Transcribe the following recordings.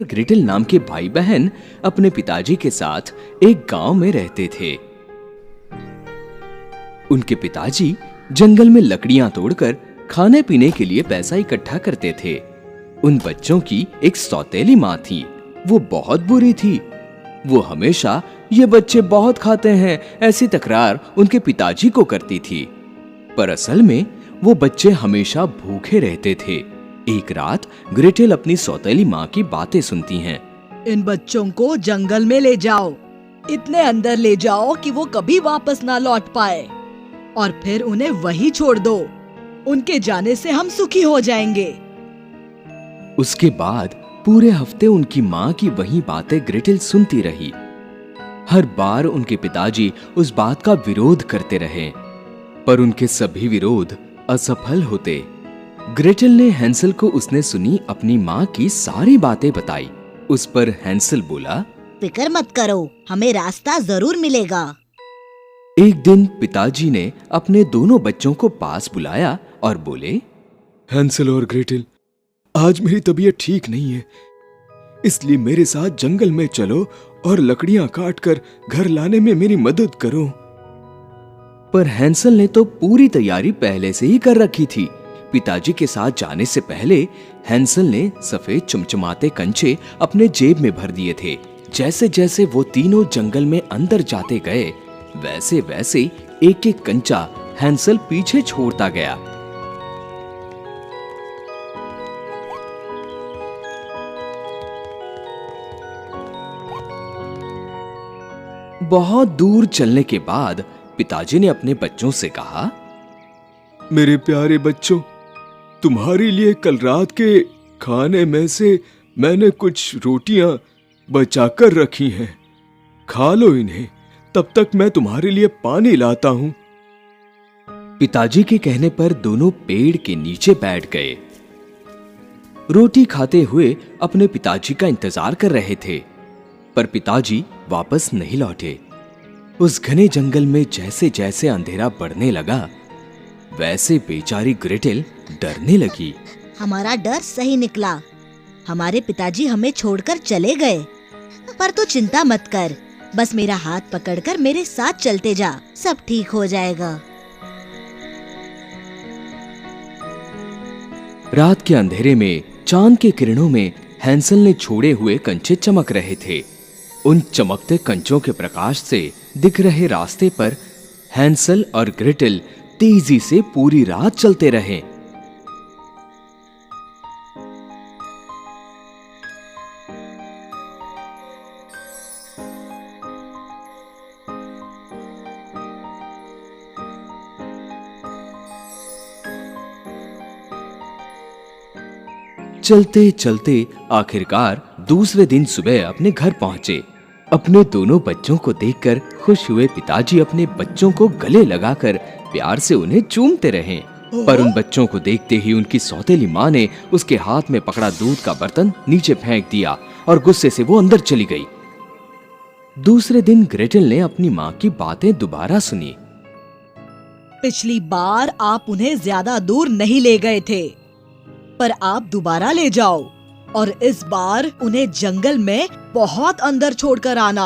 ग्रेटेल नाम के भाई बहन अपने पिताजी के साथ एक गांव में रहते थे। उनके पिताजी जंगल में लकड़ियां तोड़कर खाने पीने के लिए पैसा इकट्ठा करते थे। उन बच्चों की एक सौतेली माँ थी। वो बहुत बुरी थी। वो हमेशा ये बच्चे बहुत खाते हैं ऐसी तकरार उनके पिताजी को करती थी, पर असल में वो बच्चे हमेशा भूखे रहते थे। एक रात ग्रेटेल अपनी सौतेली माँ की बातें सुनती हैं। इन बच्चों को जंगल में ले जाओ, इतने अंदर ले जाओ कि वो कभी वापस ना लौट पाए, और फिर उन्हें वहीं छोड़ दो। उनके जाने से हम सुखी हो जाएंगे। उसके बाद पूरे हफ्ते उनकी माँ की वही बातें ग्रेटेल सुनती रही। हर बार उनके पिताजी उस बात का विरोध करते रहे, पर उनके सभी विरोध असफल होते। ग्रेटेल ने हैंसल को उसने सुनी अपनी माँ की सारी बातें बताई। उस पर हैंसल बोला, फिक्र मत करो, हमें रास्ता जरूर मिलेगा। एक दिन पिताजी ने अपने दोनों बच्चों को पास बुलाया और बोले, हैंसल और ग्रेटेल, आज मेरी तबीयत ठीक नहीं है, इसलिए मेरे साथ जंगल में चलो और लकड़ियां काटकर घर लाने में मेरी मदद करो। पर हैंसल ने तो पूरी तैयारी पहले से ही कर रखी थी। पिताजी के साथ जाने से पहले हैंसल ने सफेद चमचमाते कंचे अपने जेब में भर दिए थे। जैसे जैसे वो तीनों जंगल में अंदर जाते गए, वैसे वैसे एक एक कंचा हैंसल पीछे छोड़ता गया। बहुत दूर चलने के बाद पिताजी ने अपने बच्चों से कहा, मेरे प्यारे बच्चों, तुम्हारे लिए कल रात के खाने में से मैंने कुछ रोटियां बचाकर रखी हैं, खा लो इन्हें, तब तक मैं तुम्हारे लिए पानी लाता हूं। पिताजी के कहने पर दोनों पेड़ के नीचे बैठ गए। रोटी खाते हुए अपने पिताजी का इंतजार कर रहे थे, पर पिताजी वापस नहीं लौटे। उस घने जंगल में जैसे जैसे अंधेरा बढ़ने लगा, वैसे बेचारी ग्रेटेल डरने लगी। हमारा डर सही निकला, हमारे पिताजी हमें छोड़कर चले गए। पर तू चिंता मत कर, बस मेरा हाथ पकड़कर मेरे साथ चलते जा, सब ठीक हो जाएगा। रात के अंधेरे में चांद के किरणों में हैंसल ने छोड़े हुए कंचे चमक रहे थे। उन चमकते कंचों के प्रकाश से दिख रहे रास्ते पर हैंसल और ग्रेटेल तेजी से पूरी रात चलते रहे। चलते चलते आखिरकार दूसरे दिन सुबह अपने घर पहुंचे। अपने दोनों बच्चों को देखकर खुश हुए पिताजी अपने बच्चों को गले लगाकर प्यार से उन्हें चूमते रहे, पर उन बच्चों को देखते ही उनकी सौतेली माँ ने उसके हाथ में पकड़ा दूध का बर्तन नीचे फेंक दिया और गुस्से से वो अंदर चली गई। दूसरे दिन ग्रेटेल ने अपनी माँ की बातें दोबारा सुनी। पिछली बार आप उन्हें ज्यादा दूर नहीं ले गए थे, पर आप दोबारा ले जाओ, और इस बार उन्हें जंगल में बहुत अंदर छोड़कर आना।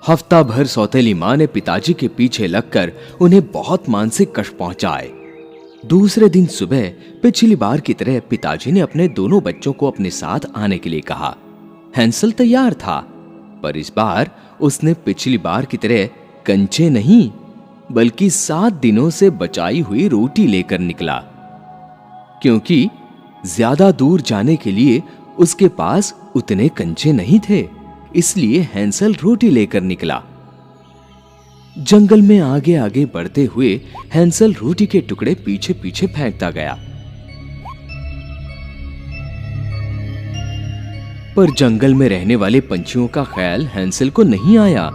हफ्ता भर सौतेली माँ ने पिताजी के पीछे लगकर उन्हें बहुत मानसिक कष्ट पहुंचाए। दूसरे दिन सुबह पिछली बार की तरह पिताजी ने अपने दोनों बच्चों को अपने साथ आने के लिए कहा। हैंसल तैयार था, पर इस बार उसने पिछली बार की तरह कंचे नहीं बल्कि 7 दिनों से बचाई हुई रोटी लेकर निकला, क्योंकि ज्यादा दूर जाने के लिए उसके पास उतने कंचे नहीं थे। इसलिए हैंसल रोटी लेकर निकला। जंगल में आगे आगे बढ़ते हुए हैंसल रोटी के टुकड़े पीछे पीछे फेंकता गया, पर जंगल में रहने वाले पंछियों का ख्याल हैंसल को नहीं आया।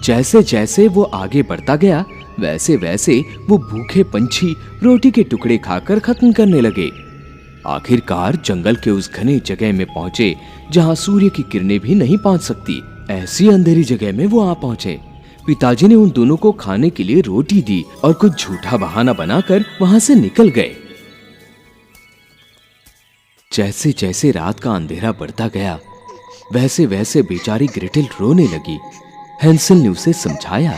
जैसे जैसे वो आगे बढ़ता गया, वैसे वैसे वो भूखे पंछी रोटी के टुकड़े खाकर खत्म करने लगे। आखिरकार जंगल के उस घने जगह में पहुंचे जहां सूर्य की किरणें भी नहीं पहुंच सकती। ऐसी अंधेरी जगह में वो आ पहुंचे। पिताजी ने उन दोनों को खाने के लिए रोटी दी और कुछ झूठा बहाना बनाकर वहां से निकल गए। जैसे जैसे रात का अंधेरा बढ़ता गया, वैसे वैसे बेचारी ग्रेटेल रोने लगी। हैंसल ने उसे समझाया।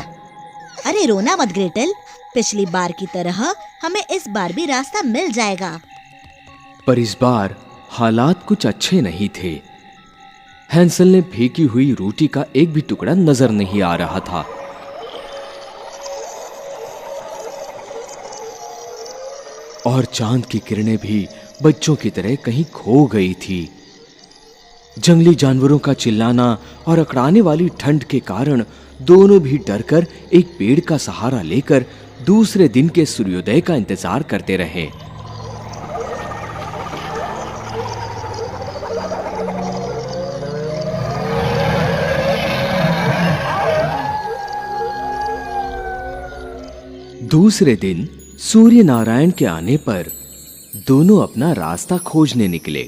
अरे रोना मत ग्रेटेल, पिछली बार की तरह हमें इस बार भी रास्ता मिल जाएगा। पर इस बार हालात कुछ अच्छे नहीं थे। हैंसल ने फेंकी हुई रोटी का एक भी टुकड़ा नजर नहीं आ रहा था। और चांद की किरणें भी बच्चों की तरह कहीं खो गई थी। जंगली जानवरों का चिल्लाना और अकड़ाने वाली ठंड के कारण दोनों भी डरकर एक पेड़ का सहारा लेकर दूसरे दिन के सूर्योदय का इंतजार करते रहे। दूसरे दिन सूर्य नारायण के आने पर दोनों अपना रास्ता खोजने निकले।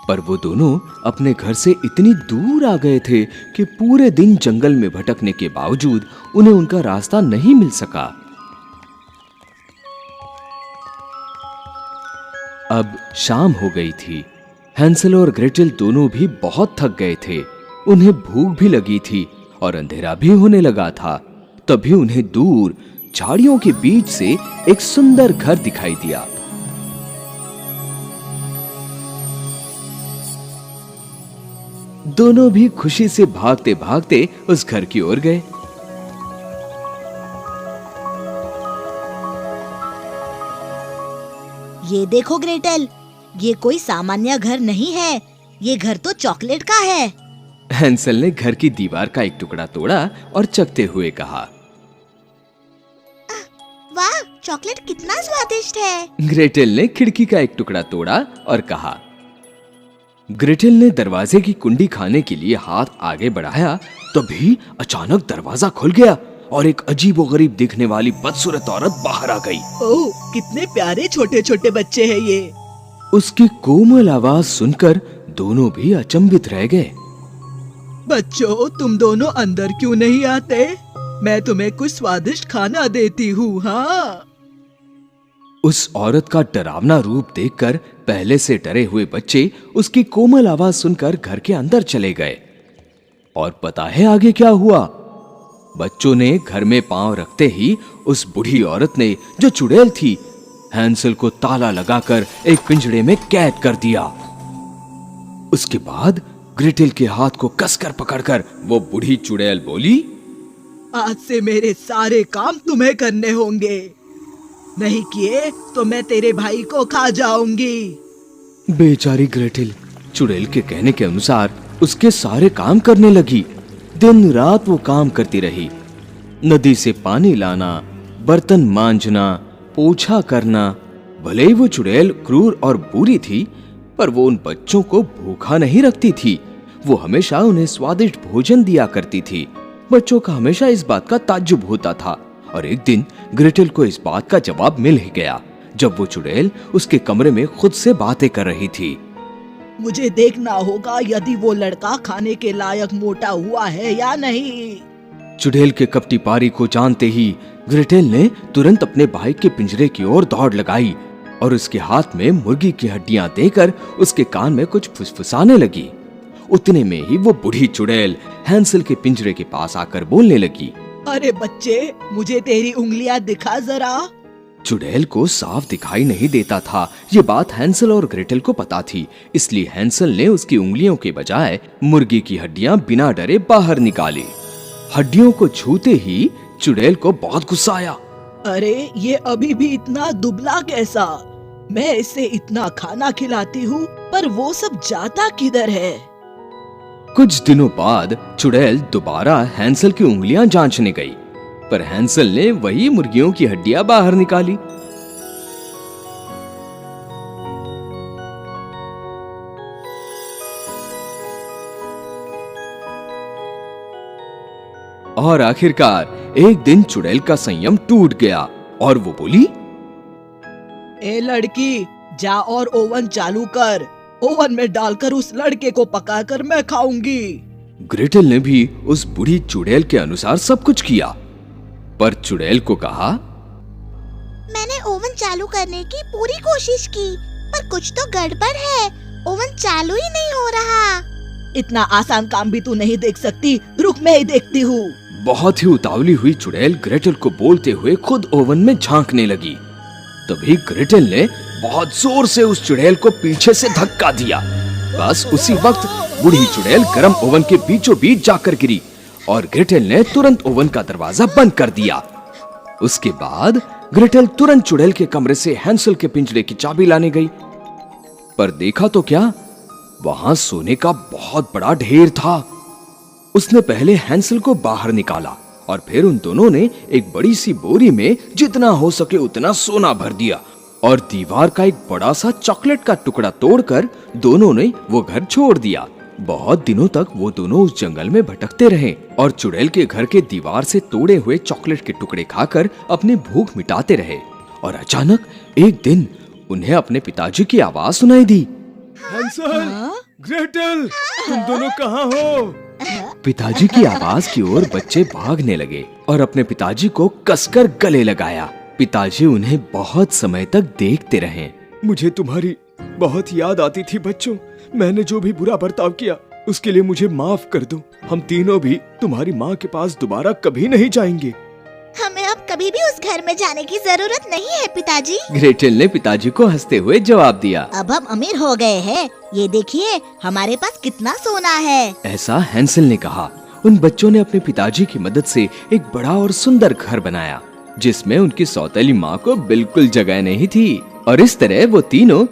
पर वो दोनों अपने घर से इतनी दूर आ गए थे कि पूरे दिन जंगल में भटकने के बावजूद उन्हें उनका रास्ता नहीं मिल सका। अब शाम हो गई थी। हैंसल और ग्रेटेल दोनों भी बहुत थक गए थे। उन्हें भूख भी लगी थी और अंधेरा भी होने लगा था। तभी उन्हें दूर झाड़ियों के बीच से एक सुंदर घर दिखाई दिया। दोनों भी खुशी से भागते भागते उस घर की ओर गए। ये देखो ग्रेटेल, ये कोई सामान्य घर नहीं है, ये घर तो चॉकलेट का है। हैंसल ने घर की दीवार का एक टुकड़ा तोड़ा और चखते हुए कहा, वाह, चॉकलेट कितना स्वादिष्ट है। ग्रेटेल ने खिड़की का एक टुकड़ा तोड़ा और कहा। ग्रेटेल ने दरवाजे की कुंडी खाने के लिए हाथ आगे बढ़ाया, तभी अचानक दरवाजा खुल गया और एक अजीबोगरीब दिखने वाली बदसूरत औरत बाहर आ गई। ओह, कितने प्यारे छोटे छोटे बच्चे हैं ये। उसकी कोमल आवाज सुनकर दोनों भी अचंभित रह गए। बच्चों, तुम दोनों अंदर क्यों नहीं आते? मैं तुम्हें कुछ स्वादिष्ट खाना देती हूँ। हाँ। उस औरत का डरावना रूप देखकर पहले से डरे हुए बच्चे उसकी कोमल आवाज सुनकर घर के अंदर चले गए। और पता है आगे क्या हुआ? बच्चों ने घर में पांव रखते ही उस बूढ़ी औरत ने, जो चुड़ैल थी, हैंसल को ताला लगाकर एक पिंजड़े में कैद कर दिया। उसके बाद ग्रेटेल के हाथ को कसकर पकड़कर वो बूढ़ी चुड़ैल बोली, आज से मेरे सारे काम तुम्हें करने होंगे, नहीं किए तो मैं तेरे भाई को खा जाऊंगी। बेचारी ग्रेटेल चुड़ैल के कहने के अनुसार उसके सारे काम करने लगी। दिन रात वो काम करती रही। नदी से पानी लाना, बर्तन मांजना, पोछा करना। भले ही वो चुड़ैल क्रूर और बुरी थी, पर वो उन बच्चों को भूखा नहीं रखती थी। वो हमेशा उन्हें स्वादिष्ट भोजन दिया करती थी। बच्चों का हमेशा इस बात का ताज्जुब होता था। और एक दिन ग्रेटेल को इस बात का जवाब मिल ही गया, जब वो चुड़ैल उसके कमरे में खुद से बातें कर रही थी। मुझे देखना होगा यदि वो लड़का खाने के लायक मोटा हुआ है या नहीं। चुड़ैल के कपटी पारी को जानते ही ग्रेटेल ने तुरंत अपने भाई के पिंजरे की ओर दौड़ लगाई और उसके हाथ में मुर्गी की हड्डियां देकर उसके कान में कुछ फुसफुसाने लगी। उतने में ही वो बूढ़ी चुड़ैल हैंसल के पिंजरे के पास आकर बोलने लगी, अरे बच्चे, मुझे तेरी उंगलियां दिखा जरा। चुड़ैल को साफ दिखाई नहीं देता था। ये बात हैंसल और ग्रेटेल को पता थी, इसलिए हैंसल ने उसकी उंगलियों के बजाय मुर्गी की हड्डियां बिना डरे बाहर निकाली। हड्डियों को छूते ही चुड़ैल को बहुत गुस्सा आया। अरे, ये अभी भी इतना दुबला कैसा? मैं इसे इतना खाना खिलाती हूँ, पर वो सब जाता किधर है? कुछ दिनों बाद चुड़ैल दोबारा हैंसल की उंगलियां जांचने गई, पर हैंसल ने वही मुर्गियों की हड्डियां बाहर निकाली। और आखिरकार एक दिन चुड़ैल का संयम टूट गया और वो बोली, ए लड़की, जा और ओवन चालू कर। ओवन में डालकर उस लड़के को पकाकर मैं खाऊंगी। ग्रेटेल ने भी उस बूढ़ी चुड़ैल के अनुसार सब कुछ किया, पर चुड़ैल को कहा, मैंने ओवन चालू करने की पूरी कोशिश की, पर कुछ तो गड़बड़ है, ओवन चालू ही नहीं हो रहा। इतना आसान काम भी तू नहीं देख सकती, रुक मैं ही देखती हूँ। बहुत ही उतावली हुई चुड़ैल ग्रेटल को बोलते हुए खुद ओवन में झांकने लगी। तभी ग्रेटल ने बहुत जोर से उस चुड़ैल को पीछे से धक्का दिया। बस उसी वक्त बूढ़ी चुड़ैल गरम ओवन के बीचों बीच जाकर गिरी और ग्रेटल ने तुरंत ओवन का दरवाजा बंद कर दिया। उसके बाद ग्रेटल तुरंत चुड़ैल के कमरे से हैंसल के पिंजरे की चाबी लाने गई। पर देखा तो क्या, वहां सोने का बहुत बड़ा ढेर था। उसने पहले हैंसल को बाहर निकाला और फिर उन दोनों ने एक बड़ी सी बोरी में जितना हो सके उतना सोना भर दिया और दीवार का एक बड़ा सा चॉकलेट का टुकड़ा तोड़कर दोनों ने वो घर छोड़ दिया। बहुत दिनों तक वो दोनों उस जंगल में भटकते रहे और चुड़ैल के घर के दीवार से तोड़े हुए चॉकलेट के टुकड़े खाकर अपनी भूख मिटाते रहे। और अचानक एक दिन उन्हें अपने पिताजी की आवाज सुनाई दी। हैंसल, ग्रेटल, तुम दोनों कहाँ हो? पिताजी की आवाज की ओर बच्चे भागने लगे और अपने पिताजी को कसकर गले लगाया। पिताजी उन्हें बहुत समय तक देखते रहे। मुझे तुम्हारी बहुत याद आती थी बच्चों। मैंने जो भी बुरा बर्ताव किया उसके लिए मुझे माफ कर दो। हम तीनों भी तुम्हारी माँ के पास दोबारा कभी नहीं जाएंगे। हमें अब कभी भी उस घर में जाने की जरूरत नहीं है पिताजी। ग्रेटल ने पिताजी को हंसते हुए जवाब दिया। अब हम अमीर हो गए हैं। ये देखिए हमारे पास कितना सोना है। ऐसा हैंसल ने कहा। उन बच्चों ने अपने पिताजी की मदद से एक बड़ा और सुंदर घर बनाया जिसमें उनकी सौतेली माँ को बिल्कुल जगह नहीं थी। और इस तरह वो तीनों